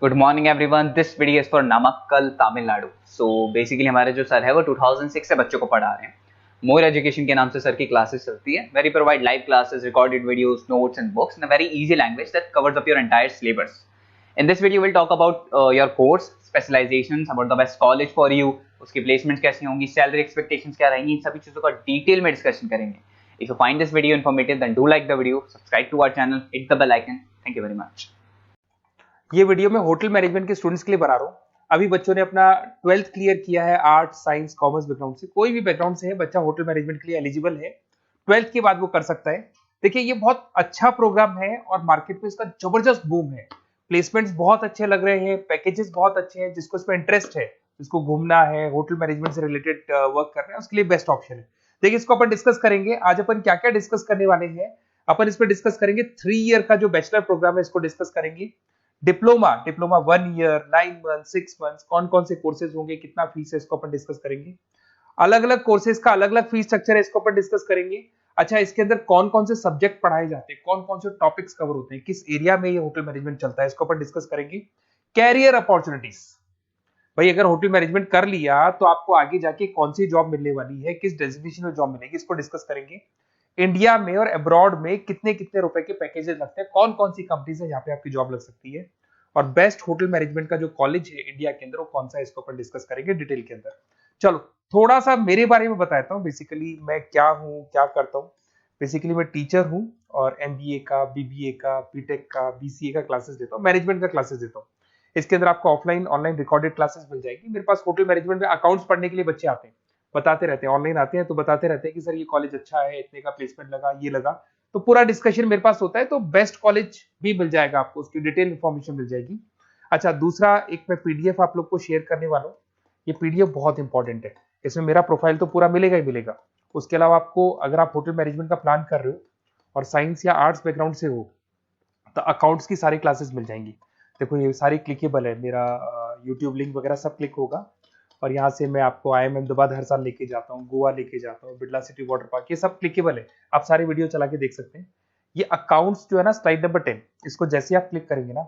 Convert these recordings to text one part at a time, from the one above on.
Good morning everyone. This video is for Namakkal Tamil Nadu. So basically हमारे जो sir है वो 2006 से बच्चों को पढ़ा रहे हैं। मोर एजुकेशन के नाम से सर की क्लासेस चलती है। Very provide live classes, recorded videos, notes and books in a very easy language that covers up your entire syllabus. In this video will talk about your course specialisations, about the best college for you, उसकी placements कैसी होंगी, salary expectations क्या रहेंगी, इन सभी चीजों का detail में discussion करेंगे। If you find this video informative then do like the video, subscribe to our channel, hit the bell icon. Thank you very much. ये वीडियो मैं होटल मैनेजमेंट के स्टूडेंट्स के लिए बना रहा हूँ। अभी बच्चों ने अपना 12th क्लियर किया है, आर्ट्स साइंस कॉमर्स बैकग्राउंड से, कोई भी बैकग्राउंड से है बच्चा होटल मैनेजमेंट के लिए एलिजिबल है। 12th के बाद वो कर सकता है। देखिए ये बहुत अच्छा प्रोग्राम है और मार्केट में इसका जबरदस्त बूम है। प्लेसमेंट्स बहुत अच्छे लग रहे हैं, पैकेजेस बहुत अच्छे हैं। जिसको इसमें इंटरेस्ट है, जिसको घूमना है, होटल मैनेजमेंट से रिलेटेड वर्क करना है, उसके लिए बेस्ट ऑप्शन है। देखिए इसको अपन डिस्कस करेंगे। आज अपन क्या क्या डिस्कस करने वाले हैं। अपन इसमें डिस्कस करेंगे 3 ईयर का जो बैचलर प्रोग्राम है, इसको डिस्कस करेंगे। Diploma diploma 1 year, 9 month, 6 month, कौन कौन से कोर्सेज होंगे, कितना फीस है, इसको अपन डिस्कस करेंगे। अलग अलग कोर्सेज का अलग अलग फीस स्ट्रक्चर है, इसको अपन डिस्कस करेंगे। अच्छा, इसके अंदर कौन कौन से सब्जेक्ट पढ़ाए जाते हैं, कौन कौन से टॉपिक्स कवर होते हैं, किस एरिया में ये होटल मैनेजमेंट चलता है, इसको अपन डिस्कस करेंगे। कैरियर अपॉर्चुनिटीज, भाई अगर होटल मैनेजमेंट कर लिया तो आपको आगे जाके कौन सी जॉब मिलने वाली है, किस डेजिग्नेशन में जॉब मिलेगी, इसको डिस्कस करेंगे। इंडिया में और अब्रॉड में कितने कितने रुपए के पैकेजेस लगते हैं, कौन कौन सी कंपनीज है जहां पे आपकी जॉब लग सकती है, और बेस्ट होटल मैनेजमेंट का जो कॉलेज है इंडिया के अंदर वो कौन सा है, इसको अपन डिस्कस करेंगे डिटेल के अंदर। चलो थोड़ा सा मेरे बारे में बताता हूँ। बेसिकली मैं क्या हूँ, क्या करता हूँ। बेसिकली मैं टीचर हूँ और एमबीए का, बीबीए का, बीटेक का, बीसीए का क्लासेस देता हूँ, मैनेजमेंट का क्लासेस देता हूँ। इसके अंदर आपको ऑफलाइन ऑनलाइन रिकॉर्डेड क्लासेस मिल जाएगी। मेरे पास होटल मैनेजमेंट में अकाउंट्स पढ़ने के लिए बच्चे आते हैं, बताते रहते हैं, ऑनलाइन आते हैं तो बताते रहते हैं कि सर ये कॉलेज अच्छा है, इतने का प्लेसमेंट लगा, ये लगा। तो पूरा डिस्कशन मेरे पास होता है, तो बेस्ट कॉलेज भी मिल जाएगा आपको, उसकी डिटेल इंफॉर्मेशन मिल जाएगी। अच्छा, दूसरा एक मैं पीडीएफ आप लोग को शेयर करने वाला हूँ। ये पीडीएफ बहुत इंपॉर्टेंट है, इसमें मेरा प्रोफाइल तो पूरा मिलेगा ही मिलेगा। उसके अलावा आपको अगर आप होटल मैनेजमेंट का प्लान कर रहे हो और साइंस या आर्ट्स बैकग्राउंड से हो तो अकाउंट्स की सारी क्लासेस मिल जाएंगी। देखो ये सारी क्लिकेबल है, मेरा यूट्यूब लिंक वगैरह सब क्लिक होगा। और यहाँ से मैं आपको आईएम अहमदाबाद हर साल लेके जाता हूँ, गोवा लेके जाता हूँ, बिरला सिटी वाटर पार्क, ये सब क्लिकेबल है। आप सारी वीडियो चला के देख सकते हैं। ये अकाउंट्स जो है ना, स्लाइड नंबर 10, इसको जैसे आप क्लिक करेंगे ना,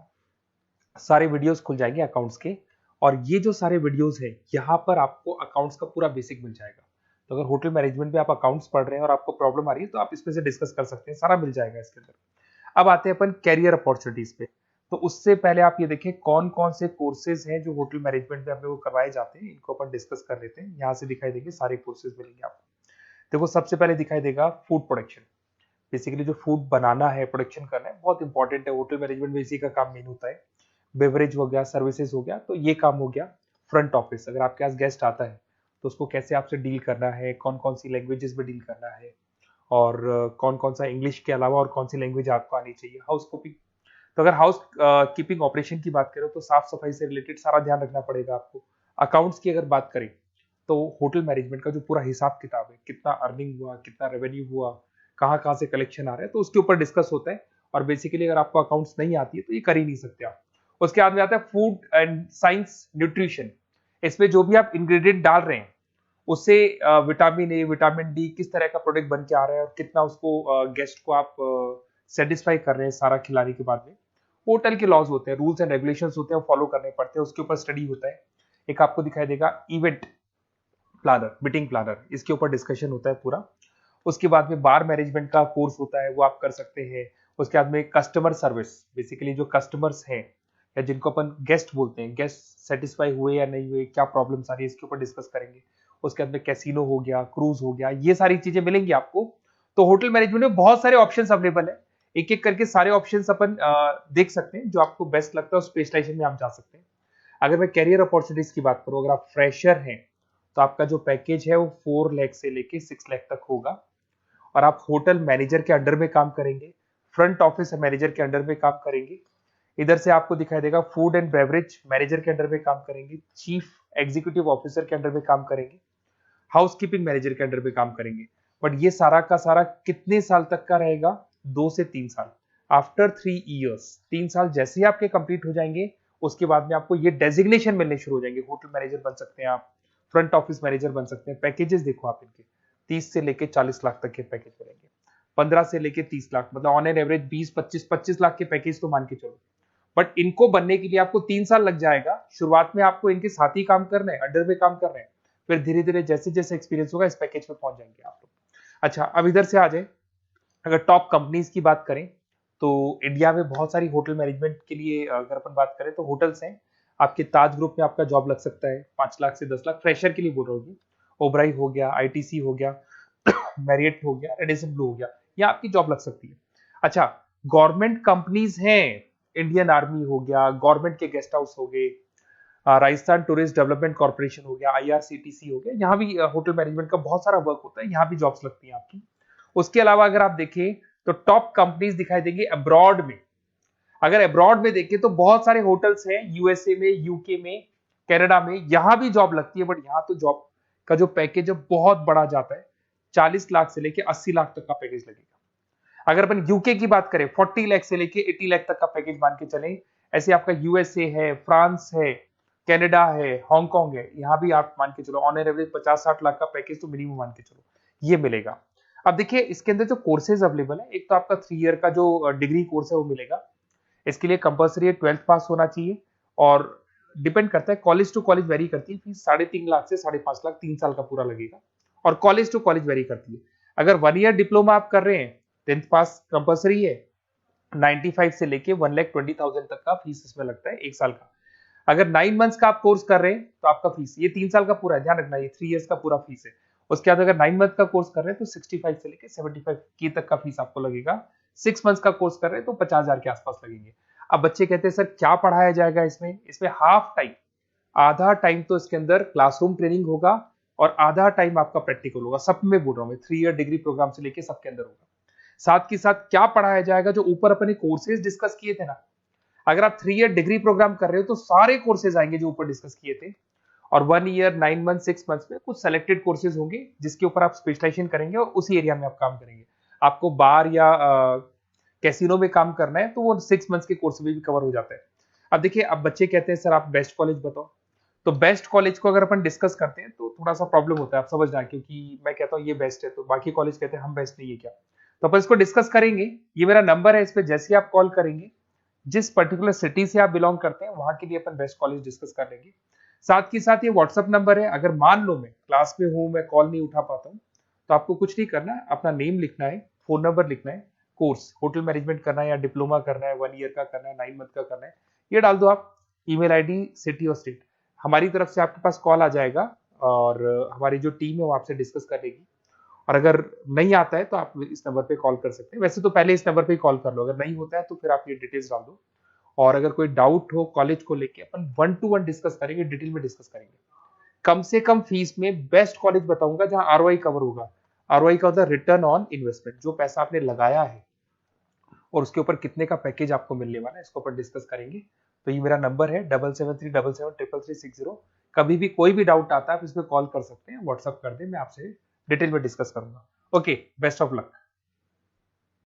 सारे वीडियोस खुल जाएंगे अकाउंट्स के। और ये जो सारे वीडियोस है, यहाँ पर आपको अकाउंट्स का पूरा बेसिक मिल जाएगा। तो अगर होटल मैनेजमेंट में आप अकाउंट्स पढ़ रहे हैं और आपको प्रॉब्लम आ रही है तो आप इसमें से डिस्कस कर सकते हैं, सारा मिल जाएगा इसके अंदर। अब आते हैं अपन कैरियर अपॉर्चुनिटीज पे। तो उससे पहले आप ये देखें कौन कौन से कोर्सेज हैं जो होटल मैनेजमेंट में अपने को करवाए जाते हैं, इनको अपन डिस्कस कर लेते हैं। यहाँ से दिखाई देंगे सारे कोर्सेज मिलेंगे आपको। देखो सबसे पहले दिखाई देगा फूड प्रोडक्शन। बेसिकली जो फूड बनाना है, प्रोडक्शन करना है, बहुत इंपॉर्टेंट है। होटल मैनेजमेंट में इसी का काम मेन होता है। बेवरेज हो गया, सर्विसेज हो गया, तो ये काम हो गया। फ्रंट ऑफिस, अगर आपके पास गेस्ट आता है तो उसको कैसे आपसे डील करना है, कौन कौन सी लैंग्वेजेस में डील करना है, और कौन कौन सा इंग्लिश के अलावा और कौन सी लैंग्वेज आपको आनी चाहिए। हाउस कीपिंग, तो अगर हाउस कीपिंग ऑपरेशन की बात करें तो साफ सफाई से रिलेटेड सारा ध्यान रखना पड़ेगा आपको। अकाउंट्स की अगर बात करें तो होटल मैनेजमेंट का जो पूरा हिसाब किताब है, कितना अर्निंग हुआ, कितना रेवेन्यू हुआ, कहाँ कहाँ से कलेक्शन आ रहा है, तो उसके ऊपर डिस्कस होता है। और बेसिकली अगर आपको अकाउंट्स नहीं आती है तो ये कर ही नहीं सकते आप। उसके बाद में आता है फूड एंड साइंस न्यूट्रिशन। इसमें जो भी आप इंग्रेडिएंट डाल रहे हैं उससे विटामिन ए, विटामिन डी, किस तरह का प्रोडक्ट बन के आ रहा है और कितना उसको गेस्ट को आप सेटिस्फाई कर रहे हैं सारा खिलाने के बाद में। होटल के लॉज होते हैं, रूल्स एंड रेगुलेशंस होते हैं, वो फॉलो करने पड़ते हैं, उसके ऊपर स्टडी होता है। एक आपको दिखाई देगा इवेंट प्लानर, मीटिंग प्लानर, इसके ऊपर डिस्कशन होता है पूरा। उसके बाद में बार मैनेजमेंट का कोर्स होता है, वो आप कर सकते हैं। उसके बाद में कस्टमर सर्विस, बेसिकली जो कस्टमर्स हैं या जिनको अपन गेस्ट बोलते हैं, गेस्ट सेटिस्फाई हुए या नहीं हुए, क्या प्रॉब्लम्स आ रही है, इसके ऊपर डिस्कस करेंगे। उसके बाद में कैसीनो हो गया, क्रूज हो गया, ये सारी चीजें मिलेंगी आपको। तो होटल मैनेजमेंट में बहुत सारे ऑप्शंस अवेलेबल है। एक एक करके सारे ऑप्शंस अपन देख सकते हैं, जो आपको बेस्ट लगता है उस स्पेशलाइजेशन में आप जा सकते हैं। अगर मैं कैरियर अपॉर्चुनिटीज की बात करूं, अगर आप फ्रेशर हैं तो आपका जो पैकेज है वो 4 लाख से लेके 6 लाख तक होगा। और आप होटल मैनेजर के अंडर में काम करेंगे, फ्रंट ऑफिस मैनेजर के अंडर में काम करेंगे। इधर से आपको दिखाई देगा फूड एंड बेवरेज मैनेजर के अंडर में काम करेंगे, चीफ एग्जीक्यूटिव ऑफिसर के अंडर में काम करेंगे, हाउसकीपिंग मैनेजर के अंडर में काम करेंगे। बट ये सारा का सारा कितने साल तक का रहेगा? 2 से 3 साल। आफ्टर 3 ईयर्स, 3 साल जैसे ही आपके कंप्लीट हो जाएंगे उसके बाद में आपको ये डेजिग्नेशन मिलने शुरू हो जाएंगे। होटल मैनेजर बन सकते हैं आप, फ्रंट ऑफिस मैनेजर बन सकते हैं। पैकेजेस देखो आप इनके, 30 से लेके 40 लाख तक के पैकेज मिलेंगे, 15 से लेके 30 लाख, मतलब ऑन एन एवरेज 20, 25 लाख के पैकेज तो मान के चलो। बट इनको बनने के लिए आपको 3 साल लग जाएगा। शुरुआत में आपको इनके साथ ही काम करना है, अंडर में काम कर रहे हैं, फिर धीरे धीरे जैसे जैसे एक्सपीरियंस होगा इस पैकेज में पहुंच जाएंगे आप लोग। अच्छा, अब इधर से आ जाए, अगर टॉप कंपनीज की बात करें तो इंडिया में बहुत सारी होटल मैनेजमेंट के लिए अगर अपन बात करें तो होटल्स हैं। आपके ताज ग्रुप में आपका जॉब लग सकता है 5 लाख से 10 लाख, फ्रेशर के लिए बोल रहा हूँ। ओबराई हो गया, आईटीसी हो गया, मैरियट हो गया, रेडिसन ब्लू हो गया, यहाँ आपकी जॉब लग सकती है। अच्छा, गवर्नमेंट कंपनीज हैं, इंडियन आर्मी हो गया, गवर्नमेंट के गेस्ट हाउस हो गए, राजस्थान टूरिस्ट डेवलपमेंट कॉर्पोरेशन हो गया, आईआरसीटीसी हो गया, यहाँ भी होटल मैनेजमेंट का बहुत सारा वर्क होता है, यहाँ भी जॉब्स लगती हैं आपकी। उसके अलावा अगर आप देखें तो टॉप कंपनीज दिखाई देंगे अब्रॉड में। अगर अब्रॉड में देखें तो बहुत सारे होटल्स हैं यूएसए में, यूके में, कनाडा में, यहां भी जॉब लगती है। बट यहाँ तो जॉब का जो पैकेज है बहुत बड़ा जाता है, 40 लाख से लेके 80 लाख तक का पैकेज लगेगा। अगर अपन यूके की बात करें 40 लाख से लेके 80 लाख तक का पैकेज मान के चले। ऐसे आपका यूएसए है, फ्रांस है, कनाडा है, हांगकांग है, यहाँ भी आप मान के चलो ऑन एन एवरेज 50-60 लाख का पैकेज तो मिनिमम मान के चलो ये मिलेगा। अब देखिए इसके अंदर जो कोर्सेज अवेलेबल है, एक तो आपका 3 ईयर का जो डिग्री कोर्स है वो मिलेगा। इसके लिए कंपलसरी 12th पास होना चाहिए और डिपेंड करता है, कॉलेज टू कॉलेज वेरी करती है फीस। 3.5 लाख से 5.5 लाख 3 साल का पूरा लगेगा और कॉलेज टू कॉलेज वेरी करती है। अगर 1 ईयर डिप्लोमा आप कर रहे हैं, 10th पास कंपलसरी है, 95 से लेके 1,20,000 तक का फीस इसमें लगता है 1 साल का। अगर 9 मंथ्स का आप कोर्स कर रहे हैं तो आपका फीस, ये 3 साल का पूरा है, ध्यान रखना, ये 3 इयर्स का पूरा फीस है। उसके बाद अगर 9 मंथ का कोर्स कर रहे हैं तो 65 से लेके 75 के तक का फीस आपको लगेगा। 6 मंथ्स का कोर्स कर रहे हैं तो 50,000 के आसपास लगेंगे। अब बच्चे कहते हैं सर क्या पढ़ाया जाएगा इसमें? इसमें हाफ टाइम, आधा टाइम तो इसके अंदर क्लासरूम ट्रेनिंग होगा और आधा टाइम आपका प्रैक्टिकल होगा। सब में बोल रहा हूं मैं, 3 ईयर डिग्री प्रोग्राम से लेके सबके अंदर होगा। साथ के साथ क्या पढ़ाया जाएगा, जो ऊपर अपने कोर्सेज डिस्कस किए थे ना, अगर आप 3 ईयर डिग्री प्रोग्राम कर रहे हो तो सारे कोर्सेज आएंगे जो ऊपर डिस्कस किए थे। और 1 ईयर, 9 मंथ, 6 मंथ्स में कुछ सेलेक्टेड कोर्सेज होंगे जिसके ऊपर आप स्पेशलाइजेशन करेंगे और उसी एरिया में आप काम करेंगे। आपको बार या कैसीनो में काम करना है तो वो 6 मंथ्स के कोर्स में भी कवर हो जाता है। अब देखिए, अब बच्चे कहते हैं सर आप बेस्ट कॉलेज बताओ। तो बेस्ट कॉलेज को अगर अपन डिस्कस करते हैं तो थोड़ा सा प्रॉब्लम होता है, आप समझना, क्योंकि मैं कहता हूँ ये बेस्ट है तो बाकी कॉलेज कहते हैं हम बेस्ट नहीं है क्या। तो अपन इसको डिस्कस करेंगे। ये मेरा नंबर है, इस पे जैसे ही आप कॉल करेंगे, जिस पर्टिकुलर सिटी से आप बिलोंग करते हैं वहां के लिए अपन बेस्ट कॉलेज डिस्कस कर लेंगे। साथ के साथ ये व्हाट्सअप नंबर है, अगर मान लो मैं क्लास में हूं, मैं कॉल नहीं उठा पाता हूँ, तो आपको कुछ नहीं करना है, अपना नेम लिखना है, फोन नंबर लिखना है, कोर्स होटल मैनेजमेंट करना है या डिप्लोमा करना है, 1 ईयर का करना है, 9 मंथ का करना है, ये डाल दो आप, ईमेल आईडी, सिटी और स्टेट। हमारी तरफ से आपके पास कॉल आ जाएगा और हमारी जो टीम है वो आपसे डिस्कस कर लेगी। और अगर नहीं आता है तो आप इस नंबर पे कॉल कर सकते हैं। वैसे तो पहले इस नंबर पे कॉल कर लो, अगर नहीं होता है तो फिर आप ये डिटेल्स डाल दो। और अगर कोई डाउट हो कॉलेज को लेके, अपन 1 to 1 डिस्कस करेंगे, डिटेल में डिस्कस करेंगे। कम से कम फीस में बेस्ट कॉलेज बताऊंगा जहां आरओआई कवर होगा। आरओआई का होता है रिटर्न ऑन इन्वेस्टमेंट, जो पैसा आपने लगाया है और उसके ऊपर कितने का पैकेज आपको मिलने वाला है, इसको अपन डिस्कस करेंगे। तो ये मेरा नंबर है 7737733360। कभी भी कोई भी डाउट आता है आप इस पर कॉल कर सकते हैं, व्हाट्सअप कर दे, मैं आपसे डिटेल में डिस्कस करूंगा। Okay, best of luck.